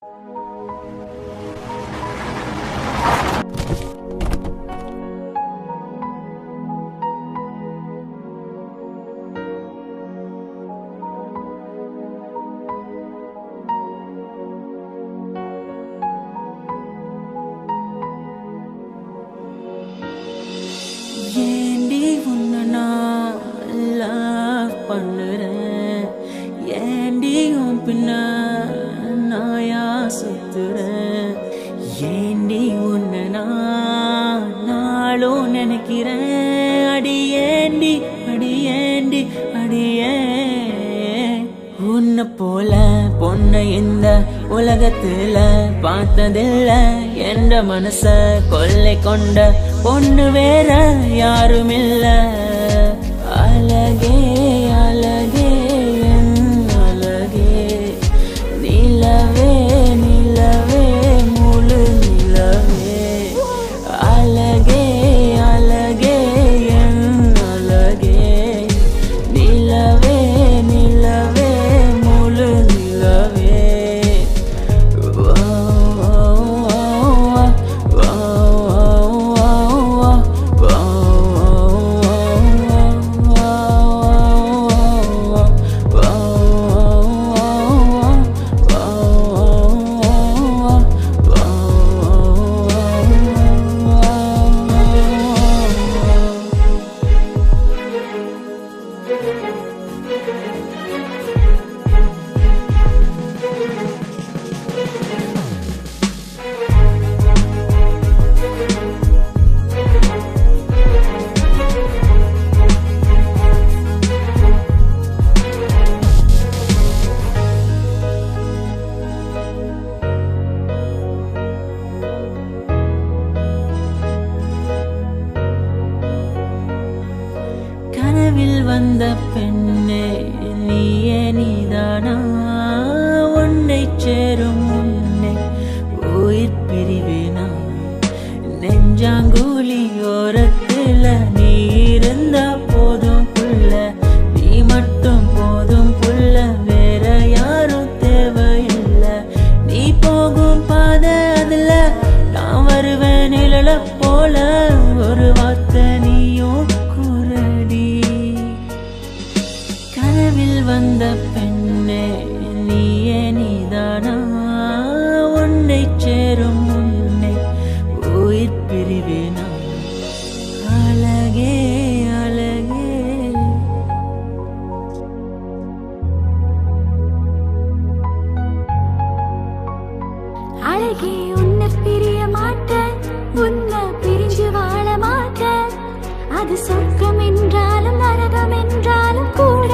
ஏண்டி உன்னை நான் லவ் பண்ணுறேன், ஏண்டி உன் பின்ன நாயா சுத்துறேன், ஏண்டி உன்னை நான் நாளும் நினைக்கிறேன், அடியேண்டி அடியேண்டி அடியே. உன்னை போல பொண்ணை இந்த உலகத்துல பார்த்ததில்ல, என்ற மனச கொள்ளை கொண்ட பொண்ணு வேற யாருமில்ல. அழகே அழகே என் அழகே, நிலவே நிலவே முழு நிலவே. அழகே அழகே என் அழகே, நிலவே நிலவே முழு நிலவே. கனவில் வந்த பெண்ணே நீயே நீதானா, உன்னை சேரும் முன்னே உயிர் பிரிவேனா. நெஞ்சாங்கூலி ஓரத்துல நீ இருந்தா போதும் புள்ள, நீ மட்டும் போதும் புள்ள, வேற யாரும் தேவையில்லை. நீ போகும் பாதை அதுல நான் வருவேன் நிழல போல, ஒரு வார்த்தை நீயும் வந்த பெண்ணே நீயே நீதானா, உன்னை சேரும் முன்னே உயிர் பிரிவேனா. அழகே அழகே அழகே, உன்னை பிரிய மாட்டேன், உன்னை பிரிஞ்சு வாழ மாட்டேன். அது சொர்க்கம் என்றாலும் நரகம் என்றாலும் கூட